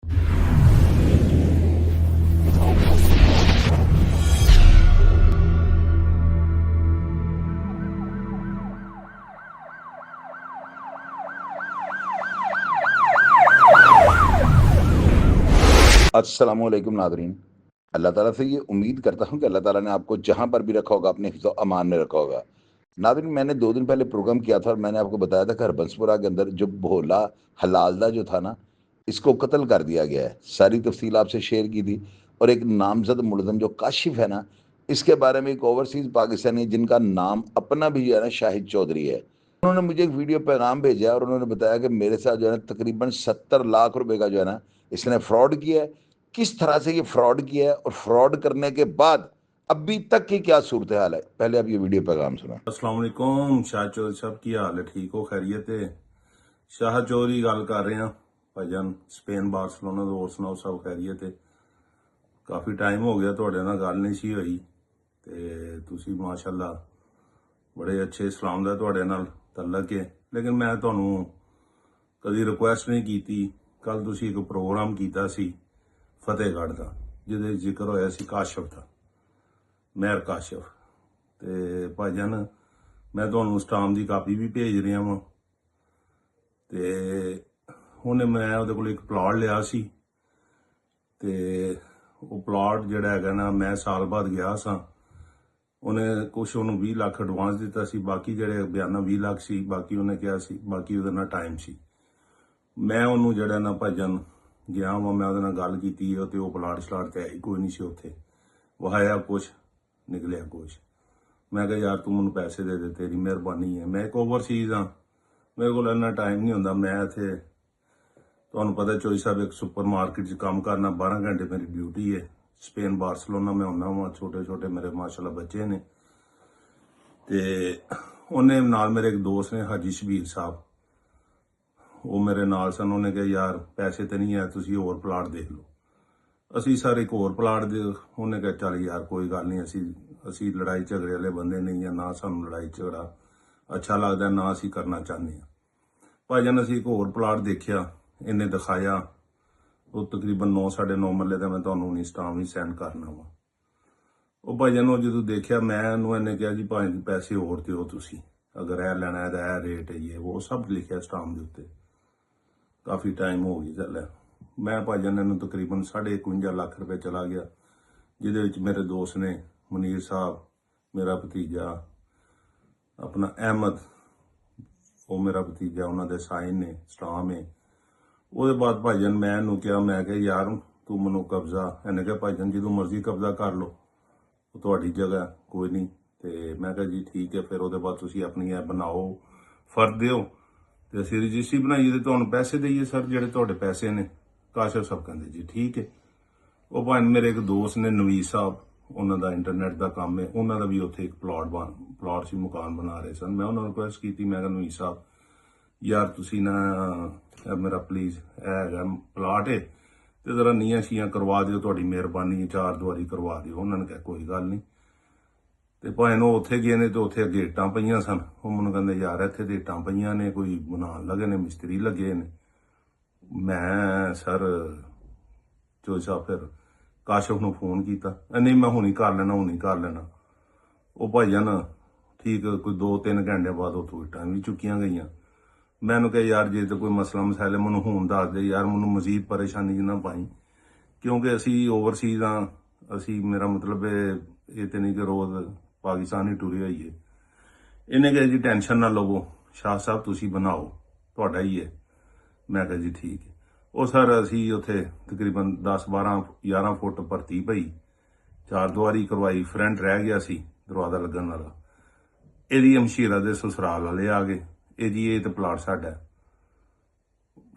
अस्सलामुअलैकुम नादरीन। अल्लाह ताला से ये उम्मीद करता हूँ कि अल्लाह ताला ने आपको जहाँ पर भी रखा होगा अपने हिफ्ज़ अमान में रखा होगा। नादरीन, मैंने 2 दिन पहले प्रोग्राम किया था और मैंने आपको बताया था कि हरबंसपुरा के अंदर जो भोला हलालदा जो था ना, इसको कत्ल कर दिया गया है। सारी तफ़सील आपसे शेयर की थी और एक नामज़द मुलज़म जो काशिफ़ है ना, इसके बारे में एक ओवरसीज़ पाकिस्तानी है जिनका नाम अपना भी जो है ना शाहिद चौधरी है। उन्होंने मुझे एक वीडियो पैगाम भेजा और उन्होंने बताया कि मेरे साथ जो है ना तकरीबन 70 लाख रुपए का जो है ना इसने फ्रॉड किया है। किस तरह से ये फ्रॉड किया है और फ्रॉड करने के बाद अभी तक की क्या सूरत हाल है, पहले आप ये वीडियो पैगाम सुना। अस्सलाम वालेकुम शाह चौधरी साहब, की हाल है? ठीक हो? खैरियत है? शाह चौधरी गल कर रहे हैं भाईजान, स्पेन बार्सिलोना तो। और सुनाओ, सब खैरियत है? काफ़ी टाइम हो गया ਤੁਹਾਡੇ ਨਾਲ ਗੱਲ ਨਹੀਂ ਸੀ ਹੋਈ ਤੇ ਤੁਸੀਂ ਮਾਸ਼ਾਅੱਲਾ ਬੜੇ ਅੱਛੇ ਸਲਾਮ ਦਾ ਤੁਹਾਡੇ ਨਾਲ ਤਲਕ ਹੈ। ਲੇਕਿਨ ਮੈਂ ਤੁਹਾਨੂੰ ਕਦੀ ਰਿਕੁਐਸਟ ਨਹੀਂ ਕੀਤੀ। ਕੱਲ ਤੁਸੀਂ ਇੱਕ ਪ੍ਰੋਗਰਾਮ ਕੀਤਾ ਸੀ ਫਤਿਹਗੜ੍ਹ ਦਾ, ਜਿਹਦੇ ਜ਼ਿਕਰ ਹੋਇਆ ਸੀ ਕਾਸ਼ਫ ਦਾ, ਮਹਿਰ ਕਾਸ਼ਫ। ਤੇ ਭਾਈਜਾਨ, ਮੈਂ ਤੁਹਾਨੂੰ ਸਟਾਮ ਦੀ ਕਾਪੀ ਵੀ ਭੇਜ ਰਿਹਾ ਵਾਂ ਤੇ ਹੁਣ ਮੈਂ ਉਹਦੇ ਕੋਲ ਇੱਕ ਪਲਾਟ ਲਿਆ ਸੀ ਤੇ ਉਹ ਪਲਾਟ ਜਿਹੜਾ ਹੈਗਾ ਨਾ, ਮੈਂ ਸਾਲ ਬਾਅਦ ਗਿਆ ਸਾਂ। ਉਹਨੇ ਕੁਛ ਉਹਨੂੰ 20 ਲੱਖ ਐਡਵਾਂਸ ਦਿੱਤਾ ਸੀ, ਬਾਕੀ ਜਿਹੜੇ ਬਿਆਨਾ 20 ਲੱਖ ਸੀ, ਬਾਕੀ ਉਹਨੇ ਕਿਹਾ ਸੀ, ਬਾਕੀ ਉਹਦੇ ਨਾਲ ਟਾਈਮ ਸੀ। ਮੈਂ ਉਹਨੂੰ ਜਿਹੜਾ ਨਾ ਭਾਈਜਾਨ ਗਿਆ ਵਾਂ, ਮੈਂ ਉਹਦੇ ਨਾਲ ਗੱਲ ਕੀਤੀ ਤੇ ਉਹ ਪਲਾਟ ਸ਼ਲਾਟ ਤੇ ਹੈ ਕੋਈ ਨਹੀਂ ਸੀ ਉੱਥੇ। ਵਹਾਇਆ ਕੁਛ, ਨਿਕਲਿਆ ਕੁਛ। ਮੈਂ ਕਿਹਾ ਯਾਰ ਤੂੰ ਮੈਨੂੰ ਪੈਸੇ ਦੇ ਦੇ, ਤੇਰੀ ਮਿਹਰਬਾਨੀ ਹੈ। ਮੈਂ ਇੱਕ ਓਵਰਸੀਜ਼ ਹਾਂ, ਮੇਰੇ ਕੋਲ ਇੰਨਾ ਟਾਈਮ ਨਹੀਂ ਹੁੰਦਾ। ਮੈਂ ਇੱਥੇ ਤੁਹਾਨੂੰ ਪਤਾ ਚੋਈ ਸਾਹਿਬ ਇੱਕ ਸੁਪਰ ਮਾਰਕੀਟ 'ਚ ਕੰਮ ਕਰਨਾ, 12 ਘੰਟੇ ਮੇਰੀ ਡਿਊਟੀ ਹੈ। ਸਪੇਨ ਬਾਰਸਲੋਨਾ ਮੈਂ ਹੁੰਦਾ ਵਾਂ, ਛੋਟੇ ਛੋਟੇ ਮੇਰੇ ਮਾਸ਼ਾਅੱਲਾ ਬੱਚੇ ਨੇ। ਤੇ ਉਹਨੇ ਨਾਲ ਮੇਰੇ ਇੱਕ ਦੋਸਤ ਨੇ ਹਾਜੀ ਸ਼ਬੀਰ ਸਾਹਿਬ, ਉਹ ਮੇਰੇ ਨਾਲ ਸਨ। ਉਹਨੇ ਕਿਹਾ ਯਾਰ ਪੈਸੇ ਤੇ ਨਹੀਂ ਹੈ, ਤੁਸੀਂ ਹੋਰ ਪਲਾਟ ਦੇਖ ਲਓ। ਅਸੀਂ ਸਾਰੇ ਇੱਕ ਹੋਰ ਪਲਾਟ ਦੇ, ਉਹਨੇ ਕਿਹਾ ਚੱਲ ਯਾਰ ਕੋਈ ਗੱਲ ਨਹੀਂ, ਅਸੀਂ ਲੜਾਈ ਝਗੜੇ ਵਾਲੇ ਬੰਦੇ ਨਹੀਂ ਆ, ਨਾ ਸਾਨੂੰ ਲੜਾਈ ਝਗੜਾ ਅੱਛਾ ਲੱਗਦਾ, ਨਾ ਅਸੀਂ ਕਰਨਾ ਚਾਹੁੰਦੇ ਹਾਂ। ਭਾਈਜਾਨ ਅਸੀਂ ਇੱਕ ਹੋਰ ਪਲਾਟ ਦੇਖਿਆ, ਇਹਨੇ ਦਿਖਾਇਆ, ਉਹ ਤਕਰੀਬਨ 9-9.5 ਮਰਲੇ ਦਾ। ਮੈਂ ਤੁਹਾਨੂੰ ਇੰਸਟਾਗ੍ਰਾਮ ਵੀ ਸੈਂਡ ਕਰਨਾ ਵਾ ਉਹ। ਭਾਈਜਾਨ ਉਹ ਜਦੋਂ ਦੇਖਿਆ, ਮੈਂ ਇਹਨੂੰ, ਇਹਨੇ ਕਿਹਾ ਜੀ ਭਾਈ ਪੈਸੇ ਹੋਰ ਦਿਓ ਤੁਸੀਂ, ਅਗਰ ਇਹ ਲੈਣਾ ਇਹਦਾ ਇਹ ਰੇਟ ਹੈ, ਉਹ ਸਭ ਲਿਖਿਆ ਇੰਸਟਾਗ੍ਰਾਮ ਦੇ ਉੱਤੇ। ਕਾਫੀ ਟਾਈਮ ਹੋ ਗਈ ਚੱਲਿਆ। ਮੈਂ ਭਾਈਜਾਨ ਇਹਨੂੰ ਤਕਰੀਬਨ 51.5 ਲੱਖ ਰੁਪਏ ਚਲਾ ਗਿਆ, ਜਿਹਦੇ ਵਿੱਚ ਮੇਰੇ ਦੋਸਤ ਨੇ ਮੁਨੀਰ ਸਾਹਿਬ, ਮੇਰਾ ਭਤੀਜਾ ਆਪਣਾ ਅਹਿਮਦ, ਉਹ ਮੇਰਾ ਭਤੀਜਾ, ਉਹਨਾਂ ਦੇ ਸਾਈਨ ਨੇ, ਸਟਾਮ ਹੈ। ਉਹਦੇ ਬਾਅਦ ਭਾਈਜਾਨ ਮੈਂ ਇਹਨੂੰ ਕਿਹਾ, ਮੈਂ ਕਿਹਾ ਯਾਰ ਤੂੰ ਮੈਨੂੰ ਕਬਜ਼ਾ, ਇਹਨੇ ਕਿਹਾ ਭਾਈਜਾਨ ਜਦੋਂ ਮਰਜ਼ੀ ਕਬਜ਼ਾ ਕਰ ਲਓ, ਉਹ ਤੁਹਾਡੀ ਜਗ੍ਹਾ, ਕੋਈ ਨਹੀਂ। ਤੇ ਮੈਂ ਕਿਹਾ ਜੀ ਠੀਕ ਹੈ। ਫਿਰ ਉਹਦੇ ਬਾਅਦ ਤੁਸੀਂ ਆਪਣੀ ਇਹ ਬਣਾਓ, ਫਰਦ ਦਿਓ ਤੇ ਅਸੀਂ ਰਜਿਸਟਰੀ ਬਣਾਈਏ ਤੇ ਤੁਹਾਨੂੰ ਪੈਸੇ ਦੇਈਏ ਸਰ, ਜਿਹੜੇ ਤੁਹਾਡੇ ਪੈਸੇ ਨੇ। ਕਾਸ਼ਫ ਸਾਹਿਬ ਕਹਿੰਦੇ ਜੀ ਠੀਕ ਹੈ। ਉਹ ਭਾਈ ਮੇਰੇ ਇੱਕ ਦੋਸਤ ਨੇ ਨਵੀਦ ਸਾਹਿਬ, ਉਹਨਾਂ ਦਾ ਇੰਟਰਨੈਟ ਦਾ ਕੰਮ ਹੈ, ਉਹਨਾਂ ਦਾ ਵੀ ਉੱਥੇ ਇੱਕ ਪਲਾਟ ਸੀ, ਮਕਾਨ ਬਣਾ ਰਹੇ ਸਨ। ਮੈਂ ਉਹਨਾਂ ਨੂੰ ਰਿਕੁਐਸਟ ਕੀਤੀ, ਮੈਂ ਕਿਹਾ ਨਵੀਦ ਸਾਹਿਬ ਯਾਰ ਤੁਸੀਂ ਨਾ ਮੇਰਾ ਪਲੀਜ਼ ਇਹ ਹੈਗਾ ਪਲਾਟ ਹੈ ਤੇ ਜ਼ਰਾ ਨੀਆਂ ਸ਼ੀਆਂ ਕਰਵਾ ਦਿਓ, ਤੁਹਾਡੀ ਮਿਹਰਬਾਨੀ, 4 ਦੀਵਾਰੀ ਕਰਵਾ ਦਿਓ। ਉਹਨਾਂ ਨੇ ਕਿਹਾ ਕੋਈ ਗੱਲ ਨਹੀਂ। ਤੇ ਭਾਵੇਂ ਉਹ ਉੱਥੇ ਗਏ ਨੇ ਤੇ ਉੱਥੇ ਅੱਗੇ ਇੱਟਾਂ ਪਈਆਂ ਸਨ। ਉਹ ਮੈਨੂੰ ਕਹਿੰਦੇ ਯਾਰ ਇੱਥੇ ਤੇ ਇੱਟਾਂ ਪਈਆਂ ਨੇ, ਕੋਈ ਬਣਾਉਣ ਲੱਗੇ ਨੇ, ਮਿਸਤਰੀ ਲੱਗੇ ਨੇ। ਮੈਂ ਸਰ ਚੋਈ ਸਾਹਿਬ ਫਿਰ ਕਾਸ਼ਫ ਨੂੰ ਫੋਨ ਕੀਤਾ, ਨਹੀਂ ਮੈਂ ਹੁਣੀ ਕਰ ਲੈਣਾ। ਉਹ ਭਾਈਜਾਨ ਠੀਕ ਕੋਈ 2-3 ਘੰਟੇ ਬਾਅਦ ਉੱਥੋਂ ਇੱਟਾਂ ਵੀ ਚੁੱਕੀਆਂ ਗਈਆਂ। ਮੈਨੂੰ ਕਿਹਾ ਯਾਰ ਜੇ ਤਾਂ ਕੋਈ ਮਸਲਾ ਮਸਾਇਲਾ ਮੈਨੂੰ ਹੁਣ ਦੱਸ ਦੇ ਯਾਰ, ਮੈਨੂੰ ਮਜ਼ੀਦ ਪਰੇਸ਼ਾਨੀ ਨਾ ਪਾਈ, ਕਿਉਂਕਿ ਅਸੀਂ ਓਵਰਸੀਜ਼ ਹਾਂ। ਅਸੀਂ, ਮੇਰਾ ਮਤਲਬ ਇਹ ਤੇ ਨਹੀਂ ਕਿ ਰੋਜ਼ ਪਾਕਿਸਤਾਨ ਹੀ ਟੁਰੇ ਹੋਈਏ। ਇਹਨੇ ਕਿਹਾ ਜੀ ਟੈਨਸ਼ਨ ਨਾ ਲਵੋ ਸ਼ਾਹ ਸਾਹਿਬ, ਤੁਸੀਂ ਬਣਾਓ, ਤੁਹਾਡਾ ਹੀ ਹੈ। ਮੈਂ ਕਿਹਾ ਜੀ ਠੀਕ ਹੈ। ਉਹ ਸਰ ਅਸੀਂ ਉੱਥੇ ਤਕਰੀਬਨ 10-12-11 ਫੁੱਟ ਭਰਤੀ ਪਈ, 4 ਦੀਵਾਰੀ ਕਰਵਾਈ, ਫਰੰਟ ਰਹਿ ਗਿਆ ਸੀ ਦਰਵਾਜ਼ਾ ਲੱਗਣ ਵਾਲਾ। ਇਹਦੀ ਹਮਸ਼ੀਰਾ ਦੇ ਸਸੁਰਾਲ ਵਾਲੇ ਆ ਗਏ, ਇਹ ਜੀ ਇਹ ਤੇ ਪਲਾਟ ਸਾਡਾ।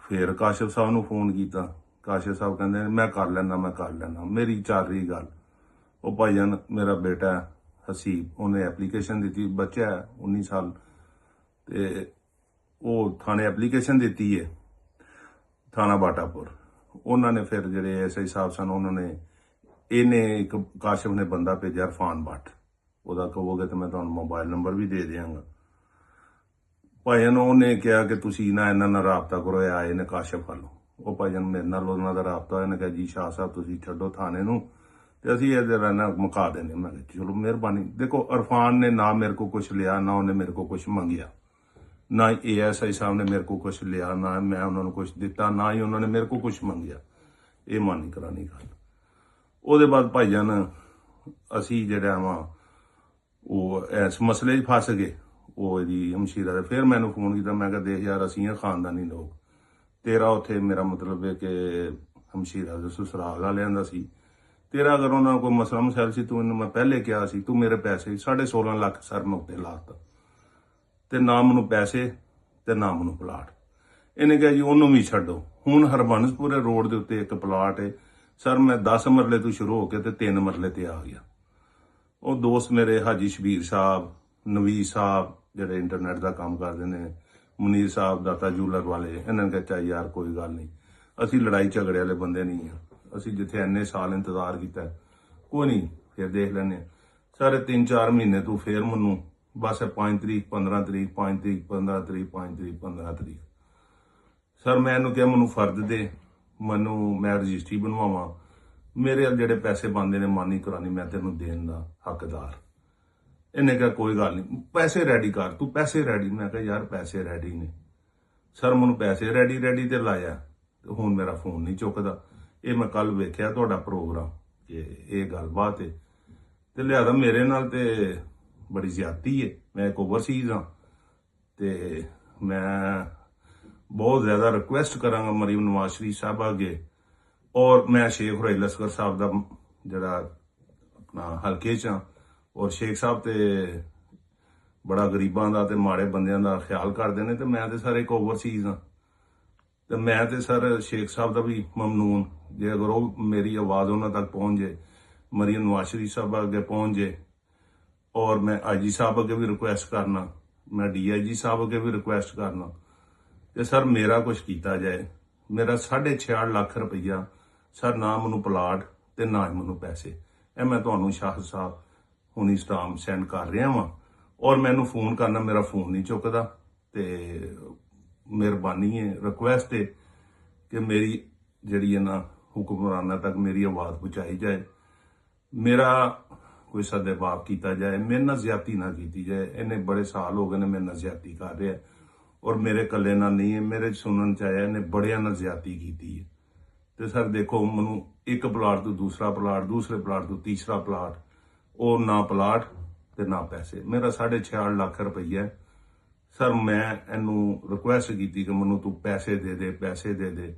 ਫਿਰ ਕਾਸ਼ਫ ਸਾਹਿਬ ਨੂੰ ਫੋਨ ਕੀਤਾ, ਕਾਸ਼ਫ ਸਾਹਿਬ ਕਹਿੰਦੇ ਮੈਂ ਕਰ ਲੈਣਾ। ਮੇਰੀ ਚੱਲ ਰਹੀ ਗੱਲ। ਉਹ ਭਾਈਜਾਨ ਮੇਰਾ ਬੇਟਾ ਹਸੀਬ, ਉਹਨੇ ਐਪਲੀਕੇਸ਼ਨ ਦਿੱਤੀ, ਬੱਚਾ ਹੈ 19 ਸਾਲ, ਤੇ ਉਹ ਥਾਣੇ ਐਪਲੀਕੇਸ਼ਨ ਦਿੱਤੀ ਹੈ, ਥਾਣਾ ਬਾਟਾਪੁਰ। ਉਹਨਾਂ ਨੇ ਫਿਰ ਜਿਹੜੇ ਐਸਆਈ ਸਾਹਿਬ ਸਨ, ਉਹਨਾਂ ਨੇ, ਇਹਨੇ ਇੱਕ ਕਾਸ਼ਫ ਨੇ ਬੰਦਾ ਭੇਜਿਆ ਇਰਫਾਨ ਭੱਟ, ਉਹਦਾ ਕਹੋਗੇ ਤਾਂ ਮੈਂ ਤੁਹਾਨੂੰ ਮੋਬਾਈਲ ਨੰਬਰ ਵੀ ਦੇ ਦਿਆਂਗਾ। ਭਾਈਆਂ ਨੂੰ ਉਹਨੇ ਕਿਹਾ ਕਿ ਤੁਸੀਂ ਨਾ ਇਹਨਾਂ ਨਾਲ ਰਾਬਤਾ ਕਰੋ, ਇਹ ਆਏ ਨੇ ਕਾਸ਼ਫ ਵੱਲੋਂ। ਉਹ ਭਾਈਜਾਨ ਮੇਰੇ ਨਾਲ ਉਹਨਾਂ ਦਾ ਰਾਬਤਾ ਹੋਇਆ ਨੇ ਕਿਹਾ ਜੀ ਸ਼ਾਹ ਸਾਹਿਬ ਤੁਸੀਂ ਛੱਡੋ ਥਾਣੇ ਨੂੰ ਤੇ ਅਸੀਂ ਇਹਦੇ ਨਾਲ ਮੁਕਾ ਦਿੰਦੇ। ਮੈਂ ਕਿਹਾ ਚਲੋ ਮਿਹਰਬਾਨੀ। ਦੇਖੋ ਇਰਫਾਨ ਨੇ ਨਾ ਮੇਰੇ ਕੋ ਕੁਝ ਲਿਆ, ਨਾ ਉਹਨੇ ਮੇਰੇ ਕੋ ਕੁਝ ਮੰਗਿਆ, ਨਾ ASI ਸਾਹਿਬ ਨੇ ਮੇਰੇ ਕੋ ਕੁਝ ਲਿਆ, ਨਾ ਮੈਂ ਉਹਨਾਂ ਨੂੰ ਕੁਝ ਦਿੱਤਾ, ਨਾ ਹੀ ਉਹਨਾਂ ਨੇ ਮੇਰੇ ਕੋ ਕੁਝ ਮੰਗਿਆ। ਇਹ ਮਾਨੀ ਕਰਾਣੀ ਗੱਲ। ਉਹਦੇ ਬਾਅਦ ਭਾਈਜਾਨ ਅਸੀਂ ਜਿਹੜਾ ਵਾ ਉਹ ਇਸ ਮਸਲੇ 'ਚ ਫਸ ਗਏ। ਉਹ ਇਹਦੀ ਹਮਸ਼ੀਰਾ ਦੇ ਫਿਰ ਮੈਨੂੰ ਫੋਨ ਕੀਤਾ। ਮੈਂ ਕਿਹਾ ਦੇਖ ਯਾਰ ਅਸੀਂ ਆ ਖਾਨਦਾਨੀ ਲੋਕ, ਤੇਰਾ ਉੱਥੇ ਮੇਰਾ ਮਤਲਬ ਹੈ ਕਿ ਹਮਸ਼ੀਰਾ ਦੇ ਸਸੁਰਾਲ ਵਾਲਿਆਂ ਦਾ ਸੀ, ਤੇਰਾ ਅਗਰ ਉਹਨਾਂ ਨੂੰ ਕੋਈ ਮਸਲਾ ਮਸੈਲ ਸੀ ਤੂੰ ਇਹਨੂੰ ਮੈਂ ਪਹਿਲੇ ਕਿਹਾ ਸੀ, ਤੂੰ ਮੇਰੇ ਪੈਸੇ 16.5 ਲੱਖ ਸਰ ਮੈਂ ਉੱਤੇ ਲਾਤਾ ਤੇ ਨਾ ਮੈਨੂੰ ਪੈਸੇ ਤੇ ਨਾ ਮੈਨੂੰ ਪਲਾਟ। ਇਹਨੇ ਕਿਹਾ ਜੀ ਉਹਨੂੰ ਵੀ ਛੱਡੋ। ਹੁਣ ਹਰਬੰਸਪੁਰੇ ਰੋਡ ਦੇ ਉੱਤੇ ਇੱਕ ਪਲਾਟ ਹੈ ਸਰ, ਮੈਂ 10 ਮਰਲੇ ਤੋਂ ਸ਼ੁਰੂ ਹੋ ਕੇ ਤੇ 3 ਮਰਲੇ ਤੇ ਆ ਗਿਆ। ਉਹ ਦੋਸਤ ਮੇਰੇ ਹਾਜੀ ਸ਼ਬੀਰ ਸਾਹਿਬ, ਨਵੀਰ ਸਾਹਿਬ ਜਿਹੜੇ ਇੰਟਰਨੈਟ ਦਾ ਕੰਮ ਕਰਦੇ ਨੇ, ਮੁਨੀਰ ਸਾਹਿਬ ਦਾਤਾ ਜੂਲਰ ਵਾਲੇ, ਇਹਨਾਂ ਨੇ ਕਿਹਾ ਚਾਹੀ ਯਾਰ ਕੋਈ ਗੱਲ ਨਹੀਂ, ਅਸੀਂ ਲੜਾਈ ਝਗੜੇ ਵਾਲੇ ਬੰਦੇ ਨਹੀਂ ਆ, ਅਸੀਂ ਜਿੱਥੇ ਇੰਨੇ ਸਾਲ ਇੰਤਜ਼ਾਰ ਕੀਤਾ ਕੋਈ ਨਹੀਂ ਫਿਰ ਦੇਖ ਲੈਂਦੇ ਹਾਂ। ਸਾਰੇ 3-4 ਮਹੀਨੇ ਤੋਂ ਫਿਰ ਮੈਨੂੰ ਬਸ 5 ਤਰੀਕ 15 ਤਰੀਕ 5 ਤਰੀਕ 15 ਤਰੀਕ 5 ਤਰੀਕ 15 ਤਰੀਕ ਸਰ ਮੈਂ ਇਹਨੂੰ ਕਿਹਾ ਮੈਨੂੰ ਫਰਦ ਦੇ, ਮੈਨੂੰ ਮੈਂ ਰਜਿਸਟਰੀ ਬਣਵਾਵਾਂ, ਮੇਰੇ ਜਿਹੜੇ ਪੈਸੇ ਬਣਦੇ ਨੇ ਮਾਨੀ ਕਰਾਨੀ ਮੈਂ ਤੈਨੂੰ ਦੇਣ ਦਾ ਹੱਕਦਾਰ। ਇਹਨੇ ਕਿਹਾ ਕੋਈ ਗੱਲ ਨਹੀਂ ਪੈਸੇ ਰੈਡੀ ਕਰ, ਤੂੰ ਪੈਸੇ ਰੈਡੀ। ਮੈਂ ਕਿਹਾ ਯਾਰ ਪੈਸੇ ਰੈਡੀ ਨੇ ਸਰ, ਮੈਨੂੰ ਪੈਸੇ ਰੈਡੀ ਤੇ ਲਾਇਆ ਤੇ ਹੁਣ ਮੇਰਾ ਫੋਨ ਨਹੀਂ ਚੁੱਕਦਾ। ਇਹ ਮੈਂ ਕੱਲ ਵੇਖਿਆ ਤੁਹਾਡਾ ਪ੍ਰੋਗਰਾਮ ਕਿ ਇਹ ਗੱਲਬਾਤ ਹੈ ਤੇ ਲਿਆਦਾ ਮੇਰੇ ਨਾਲ ਤੇ ਬੜੀ ਜ਼ਿਆਦਤੀ ਹੈ। ਮੈਂ ਇੱਕ ਓਵਰਸੀਜ਼ ਹਾਂ ਤੇ ਮੈਂ ਬਹੁਤ ਜ਼ਿਆਦਾ ਰਿਕੁਐਸਟ ਕਰਾਂਗਾ ਮਰੀਮ ਨਵਾਜ਼ ਸ਼ਰੀਫ ਸਾਹਿਬ ਅੱਗੇ, ਔਰ ਮੈਂ ਸ਼ੇਖ ਹੁਰੈਲ ਲਸਕਰ ਸਾਹਿਬ ਦਾ ਜਿਹੜਾ ਆਪਣਾ ਹਲਕੇ 'ਚ ਹਾਂ, ਔਰ ਸ਼ੇਖ ਸਾਹਿਬ ਤੇ ਬੜਾ ਗਰੀਬਾਂ ਦਾ ਤੇ ਮਾੜੇ ਬੰਦਿਆਂ ਦਾ ਖਿਆਲ ਕਰਦੇ ਨੇ ਤੇ ਮੈਂ ਤੇ ਸਰ ਇੱਕ ਓਵਰਸੀਜ਼ ਹਾਂ ਤੇ ਮੈਂ ਤੇ ਸਰ ਸ਼ੇਖ ਸਾਹਿਬ ਦਾ ਵੀ ਮਮਨੂਨ, ਜੇ ਅਗਰ ਉਹ ਮੇਰੀ ਆਵਾਜ਼ ਉਹਨਾਂ ਤੱਕ ਪਹੁੰਚ ਜੇ, ਮਰੀਮ ਨਵਾਜ਼ ਸ਼ਰੀਫ ਸਾਹਿਬ ਅੱਗੇ ਪਹੁੰਚ ਜੇ, ਔਰ ਮੈਂ IG ਸਾਹਿਬ ਅੱਗੇ ਵੀ ਰਿਕੁਐਸਟ ਕਰਨਾ, ਮੈਂ DIG ਸਾਹਿਬ ਅੱਗੇ ਵੀ ਰਿਕੁਐਸਟ ਕਰਨਾ ਕਿ ਸਰ ਮੇਰਾ ਕੁਝ ਕੀਤਾ ਜਾਏ। ਮੇਰਾ 6.5 ਲੱਖ ਰੁਪਈਆ ਸਰ, ਨਾ ਮੈਨੂੰ ਪਲਾਟ ਤੇ ਨਾ ਹੀ ਮੈਨੂੰ ਪੈਸੇ। ਇਹ ਮੈਂ ਤੁਹਾਨੂੰ ਸ਼ਾਹ ਸਾਹਿਬ ਹੁਣੀ ਸਟਾਮ ਸੈਂਡ ਕਰ ਰਿਹਾ ਵਾਂ, ਔਰ ਮੈਨੂੰ ਫੋਨ ਕਰਨਾ, ਮੇਰਾ ਫੋਨ ਨਹੀਂ ਚੁੱਕਦਾ ਤੇ ਮਿਹਰਬਾਨੀ ਹੈ, ਰਿਕੁਐਸਟ ਹੈ ਕਿ ਮੇਰੀ ਜਿਹੜੀ ਹੈ ਨਾ ਹੁਕਮਰਾਨਾਂ ਤੱਕ ਮੇਰੀ ਆਵਾਜ਼ ਪਹੁੰਚਾਈ ਜਾਏ, ਮੇਰਾ ਕੋਈ ਸਦਬਾਬ ਕੀਤਾ ਜਾਏ, ਮੇਰੇ ਨਾਲ ਜ਼ਿਆਦਤੀ ਨਾ ਕੀਤੀ ਜਾਏ। ਇਹਨੇ ਬੜੇ ਸਾਲ ਹੋ ਗਏ ਨੇ ਮੇਰੇ ਨਾਲ ਜ਼ਿਆਦਤੀ ਕਰ ਰਿਹਾ, ਔਰ ਮੇਰੇ ਇਕੱਲੇ ਨਾਲ ਨਹੀਂ ਹੈ, ਮੇਰੇ ਸੁਣਨ ਚ ਆਇਆ ਇਹਨੇ ਬੜਿਆਂ ਨਾਲ ਜ਼ਿਆਦਤੀ ਕੀਤੀ ਹੈ। ਤੇ ਸਰ ਦੇਖੋ ਮੈਨੂੰ ਇੱਕ ਪਲਾਟ ਤੋਂ ਦੂਸਰਾ ਪਲਾਟ, ਦੂਸਰੇ ਪਲਾਟ ਤੋਂ ਤੀਸਰਾ ਪਲਾਟ, ਉਹ ਨਾ ਪਲਾਟ ਤੇ ਨਾ ਪੈਸੇ। ਮੇਰਾ 6.5 ਲੱਖ ਰੁਪਈਆ ਸਰ, ਮੈਂ ਇਹਨੂੰ ਰਿਕੁਐਸਟ ਕੀਤੀ ਕਿ ਮੈਨੂੰ ਤੂੰ ਪੈਸੇ ਦੇ ਦੇ, ਪੈਸੇ ਦੇ ਦੇ,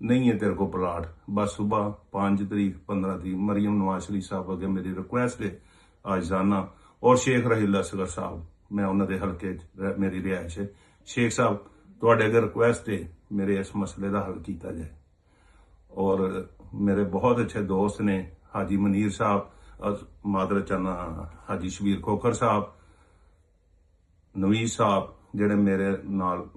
ਨਹੀਂ ਹੈ ਤੇਰੇ ਕੋ ਪਲਾਟ। ਬਸ ਸਵੇਰ 5 ਤਰੀਕ 15 ਤਰੀਕ ਮਰੀਮ ਨਵਾਜ਼ ਸ਼ਰੀਫ ਸਾਹਿਬ ਅੱਗੇ ਮੇਰੀ ਰਿਕੁਐਸਟ ਹੈ ਅੱਜ ਜਾਣਾ, ਔਰ ਸ਼ੇਖ ਹੁਰੈਲ ਲਸਕਰ ਸਾਹਿਬ, ਮੈਂ ਉਹਨਾਂ ਦੇ ਹਲਕੇ 'ਚ ਮੇਰੀ ਰਿਹਾਇਸ਼ ਹੈ। ਸ਼ੇਖ ਸਾਹਿਬ ਤੁਹਾਡੇ ਅੱਗੇ ਰਿਕੁਐਸਟ ਹੈ ਮੇਰੇ ਇਸ ਮਸਲੇ ਦਾ ਹੱਲ ਕੀਤਾ ਜਾਏ। ਔਰ ਮੇਰੇ ਬਹੁਤ ਅੱਛੇ ਦੋਸਤ ਨੇ ਹਾਜੀ ਮਨੀਰ ਸਾਹਿਬ, ਮਾਦਰ ਚਾਨਾ ਹਾਜੀ ਸ਼ਬੀਰ ਖੋਖਰ ਸਾਹਿਬ, ਨਵੀਰ ਸਾਹਿਬ, ਜਿਹੜੇ ਮੇਰੇ ਨਾਲ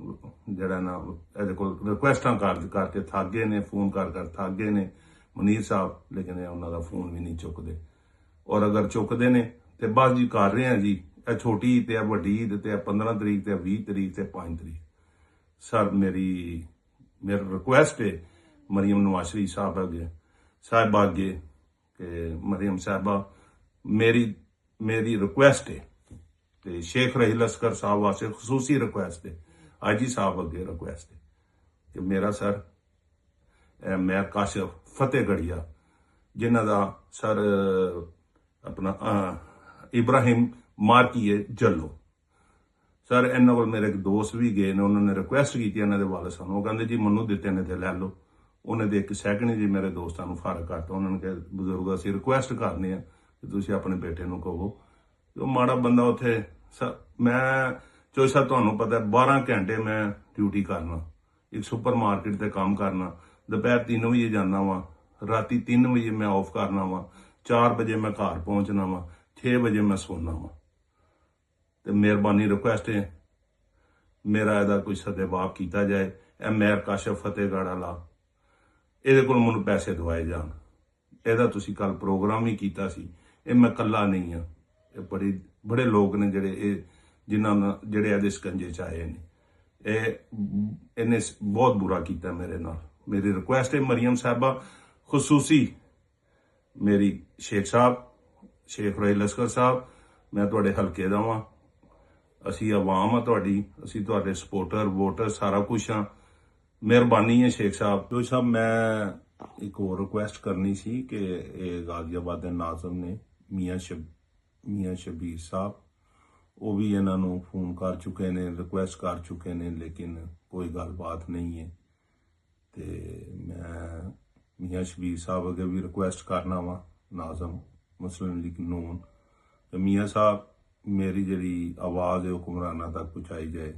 ਜਿਹੜਾ ਨਾ ਇਹਦੇ ਕੋਲ ਰਿਕੁਐਸਟਾਂ ਕਰਕੇ ਥੱਕ ਗਏ ਨੇ, ਫੋਨ ਕਰ ਥੱਕ ਗਏ ਨੇ ਮਨੀਰ ਸਾਹਿਬ, ਲੇਕਿਨ ਇਹ ਉਹਨਾਂ ਦਾ ਫੋਨ ਵੀ ਨਹੀਂ ਚੁੱਕਦੇ, ਔਰ ਅਗਰ ਚੁੱਕਦੇ ਨੇ ਤੇ ਬਸ ਜੀ ਕਰ ਰਹੇ ਆ ਜੀ, ਇਹ ਛੋਟੀ ਤੇ ਇਹ ਵੱਡੀ ਈਦ ਤੇ 15 ਤਰੀਕ ਤੇ 20 ਤਰੀਕ ਤੇ 5 ਤਰੀਕ। ਸਰ ਮੇਰਾ ਰਿਕੁਐਸਟ ਹੈ ਮਰੀਮ ਨਵਾਜ਼ ਸ਼ਰੀਫ ਸਾਹਿਬ ਅੱਗੇ, ਸਾਹਿਬਾ ਅੱਗੇ ਕਿ ਮਰੀਮ ਸਾਹਿਬਾ ਮੇਰੀ ਰਿਕੁਐਸਟ ਹੈ ਤੇ ਸ਼ੇਖ ਹੁਰੈਲ ਲਸਕਰ ਸਾਹਿਬ ਵਾਸਤੇ ਖਸੂਸੀ ਰਿਕੁਐਸਟ ਹੈ, IG ਸਾਹਿਬ ਅੱਗੇ ਰਿਕੁਐਸਟ ਹੈ ਕਿ ਮੇਰਾ ਸਰ ਮੈਂ ਕਾਸ਼ਫ ਫਤਿਹਗੜੀਆ, ਜਿਨ੍ਹਾਂ ਦਾ ਸਰ ਆਪਣਾ ਇਬਰਾਹਿਮ ਮਾਰਕੀਏ ਜੱਲੋ, ਸਰ ਇਹਨਾਂ ਕੋਲ ਮੇਰੇ ਇੱਕ ਦੋਸਤ ਵੀ ਗਏ ਨੇ, ਉਹਨਾਂ ਨੇ ਰਿਕੁਐਸਟ ਕੀਤੀ ਇਹਨਾਂ ਦੇ ਵਾਲਿਦ ਸਾਹਿਬ ਨੂੰ, ਉਹ ਕਹਿੰਦੇ ਜੀ ਮੈਨੂੰ ਦਿੱਤੇ ਨੇ ਤੇ ਲੈ ਲਓ। ਉਹਨੇ ਦੇ ਇੱਕ ਸੈਕਿੰਡ ਜੀ ਮੇਰੇ ਦੋਸਤਾਂ ਨੂੰ ਫਰਕ ਕਰਤਾ, ਉਹਨਾਂ ਨੇ ਕਿਹਾ ਬਜ਼ੁਰਗ ਅਸੀਂ ਰਿਕੁਐਸਟ ਕਰਨੇ ਆ ਕਿ ਤੁਸੀਂ ਆਪਣੇ ਬੇਟੇ ਨੂੰ ਕਹੋ। ਉਹ ਮਾੜਾ ਬੰਦਾ ਉੱਥੇ ਮੈਂ ਜੋ ਸਰ ਤੁਹਾਨੂੰ ਪਤਾ 12 ਘੰਟੇ ਮੈਂ ਡਿਊਟੀ ਕਰਨਾ, ਇੱਕ ਸੁਪਰ ਮਾਰਕੀਟ ਤੇ ਕੰਮ ਕਰਨਾ, ਦੁਪਹਿਰ 3 ਵਜੇ ਜਾਂਦਾ ਵਾਂ, ਰਾਤੀ 3 ਵਜੇ ਮੈਂ ਆਫ ਕਰਨਾ ਵਾਂ, 4 ਵਜੇ ਮੈਂ ਘਰ ਪਹੁੰਚਣਾ ਵਾਂ, 6 ਵਜੇ ਮੈਂ ਸੌਣਾ ਵਾਂ। ਤੇ ਮਿਹਰਬਾਨੀ ਰਿਕੁਐਸਟ ਹੈ ਮੇਰਾ ਇਹਦਾ ਕੋਈ ਸਦਬਾਬ ਕੀਤਾ ਜਾਏ। ਇਹ ਮੇਰ ਕਾਸ਼ਫ ਫਤਿਹਗੜ੍ਹ ਵਾਲਾ, ਇਹਦੇ ਕੋਲ ਮੈਨੂੰ ਪੈਸੇ ਦਵਾਏ ਜਾਣ। ਇਹਦਾ ਤੁਸੀਂ ਕੱਲ ਪ੍ਰੋਗਰਾਮ ਹੀ ਕੀਤਾ ਸੀ, ਇਹ ਮੈਂ ਇਕੱਲਾ ਨਹੀਂ ਹਾਂ, ਇਹ ਬੜੇ ਲੋਕ ਨੇ ਜਿਹੜੇ ਇਹਦੇ ਸਕੰਜੇ ਚ ਆਏ ਨੇ। ਇਹਨੇ ਬਹੁਤ ਬੁਰਾ ਕੀਤਾ ਮੇਰੇ ਨਾਲ, ਮੇਰੀ ਰਿਕੁਐਸਟ ਹੈ ਮਰੀਮ ਸਾਹਿਬਾ ਖੁਸੂਸੀ ਮੇਰੀ ਸ਼ੇਖ ਸਾਹਿਬ, ਸ਼ੇਖ ਰਾਈ ਲਸ਼ਕਰ ਸਾਹਿਬ, ਮੈਂ ਤੁਹਾਡੇ ਹਲਕੇ ਦਾ ਵਾਂ, ਅਸੀਂ ਆਵਾਮ ਆ ਤੁਹਾਡੀ, ਅਸੀਂ ਤੁਹਾਡੇ ਸਪੋਰਟਰ ਵੋਟਰ ਸਾਰਾ ਕੁਝ ਆ। ਮਿਹਰਬਾਨੀ ਹੈ ਸ਼ੇਖ ਸਾਹਿਬ। ਜੋ ਸਾਹਿਬ ਮੈਂ ਇੱਕ ਹੋਰ ਰਿਕੁਐਸਟ ਕਰਨੀ ਸੀ ਕਿ ਇਹ ਗਾਜ਼ੀਆਬਾਦ ਦੇ ਨਾਜ਼ਮ ਨੇ ਮੀਆਂ ਸ਼ਬੀਰ ਸਾਹਿਬ, ਉਹ ਵੀ ਇਹਨਾਂ ਨੂੰ ਫੋਨ ਕਰ ਚੁੱਕੇ ਨੇ, ਰਿਕੁਐਸਟ ਕਰ ਚੁੱਕੇ ਨੇ, ਲੇਕਿਨ ਕੋਈ ਗੱਲਬਾਤ ਨਹੀਂ ਹੈ। ਤੇ ਮੈਂ ਮੀਆਂ ਸ਼ਬੀਰ ਸਾਹਿਬ ਅੱਗੇ ਵੀ ਰਿਕੁਐਸਟ ਕਰਨਾ ਵਾ, ਨਾਜ਼ਮ ਮੁਸਲਿਮ ਲੀਗ ਨੂਨ, ਤੇ ਮੀਆਂ ਸਾਹਿਬ ਮੇਰੀ ਜਿਹੜੀ ਆਵਾਜ਼ ਹੈ ਹੁਕਮਰਾਨਾਂ ਤੱਕ ਪਹੁੰਚਾਈ ਜਾਏ,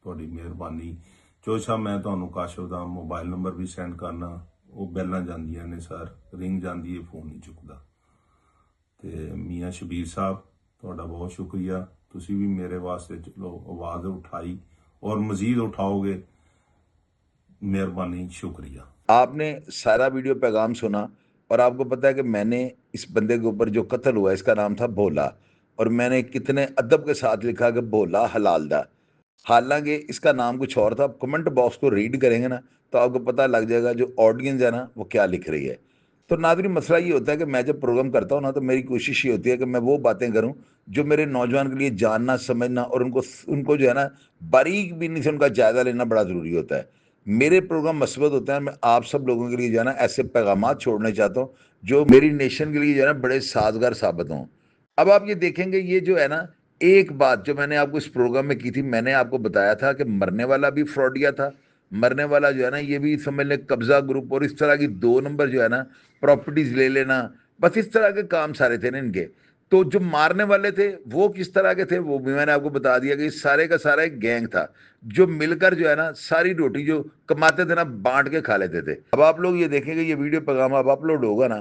ਤੁਹਾਡੀ ਮਿਹਰਬਾਨੀ। ਜੋ ਸਾਹਿਬ ਮੈਂ ਤੁਹਾਨੂੰ ਕਾਸ਼ਫ ਦਾ ਮੋਬਾਈਲ ਨੰਬਰ ਵੀ ਸੈਂਡ ਕਰਨਾ, ਉਹ ਬੈਲਾਂ ਜਾਂਦੀਆਂ ਨੇ ਸਰ, ਰਿੰਗ ਜਾਂਦੀ ਹੈ, ਫੋਨ ਨਹੀਂ ਚੁੱਕਦਾ। ਤੇ ਮੀਆਂ ਸ਼ਬੀਰ ਸਾਹਿਬ ਤੁਹਾਡਾ ਬਹੁਤ ਸ਼ੁਕਰੀਆ, ਤੁਸੀਂ ਵੀ ਮੇਰੇ ਵਾਸਤੇ ਚਲੋ ਆਵਾਜ਼ ਉਠਾਈ और मजीद उठाओगे, मेहरबानी, शुक्रिया। आपने सारा वीडियो पैगाम सुना और आपको पता है कि मैंने इस बंदे के ऊपर जो कत्ल हुआ इसका नाम था भोला, और मैंने कितने अदब के साथ लिखा कि भोला हलालदा, हालांकि इसका नाम कुछ और था। कमेंट बॉक्स को रीड करेंगे ना तो आपको पता लग जाएगा जो ऑडियंस है ना वो क्या लिख रही है। तो नाज़रीन, मसला ये होता है कि मैं जब प्रोग्राम करता हूँ ना तो मेरी कोशिश ये होती है कि मैं वो बातें करूँ जो मेरे नौजवान के लिए जानना समझना और उनको जो है ना बारीक बीनी से उनका जायज़ा लेना बड़ा ज़रूरी होता है। मेरे प्रोग्राम मस्बत होते हैं, मैं आप सब लोगों के लिए जो है ना ऐसे पैगामात छोड़ने चाहता हूँ जो मेरी नेशन के लिए जो है ना बड़े साजगार साबित हों। अब आप ये देखेंगे, ये जो है ना एक बात जो मैंने आपको इस प्रोग्राम में की थी, मैंने आपको बताया था कि मरने वाला भी फ्रॉडिया था, मरने वाला जो है ना ये भी समझ लें कब्जा ग्रुप, और इस तरह की 2 नंबर जो है ना प्रॉपर्टीज ले लेना, बस इस तरह के काम सारे थे ना इनके। तो जो मारने वाले थे वो किस तरह के थे वो भी मैंने आपको बता दिया कि सारे का सारा एक गैंग था जो मिलकर जो है ना सारी रोटी जो कमाते थे ना बांट के खा लेते थे। अब आप लोग ये देखेंगे ये वीडियो पैगाम अब अपलोड होगा ना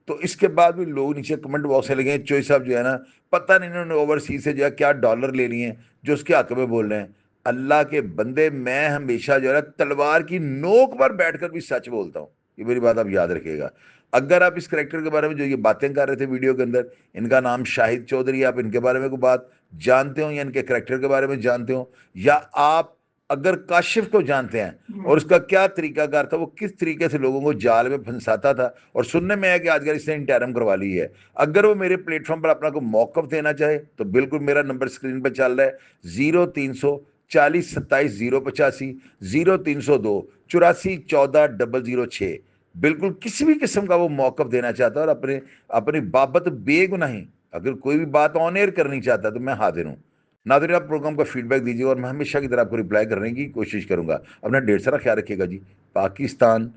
तो इसके बाद भी लोग नीचे कमेंट बॉक्स में लगे चोई साहब जो है ना पता नहीं इन्होंने ओवरसीज से जो है क्या डॉलर ले लिए हैं जो उसके हक में बोल रहे हैं। अल्लाह के बंदे, मैं हमेशा जो है ना तलवार की नोक पर बैठकर भी सच बोलता हूँ, ये मेरी बात आप याद रखिएगा। अगर आप इस करेक्टर के बारे में जो ये बातें कर रहे थे वीडियो के अंदर, इनका नाम शाहिद चौधरी, आप इनके बारे में कोई बात जानते हो या इनके करेक्टर के बारे में जानते हो, या आप अगर काशिफ को जानते हैं और उसका क्या तरीकाकार था, वो किस तरीके से लोगों को जाल में फंसाता था, और सुनने में है कि आजकल इसने इंटरम करवा ली है, अगर वो मेरे प्लेटफॉर्म पर अपना को मौकफ देना चाहे तो बिल्कुल मेरा नंबर स्क्रीन पर चल रहा है 0340 27 085 0302 84 14 006। बिल्कुल किसी भी किस्म का वो मौकफ देना चाहता है और अपनी बाबत बेगुनाही अगर कोई भी बात ऑन एयर करनी चाहता है तो मैं हाजिर हूँ। नाज़रीन, आप प्रोग्राम का फीडबैक दीजिए और मैं हमेशा की तरह आपको रिप्लाई करने की कोशिश करूंगा। अपना ढेर सारा ख्याल रखिएगा जी। पाकिस्तान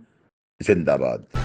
जिंदाबाद।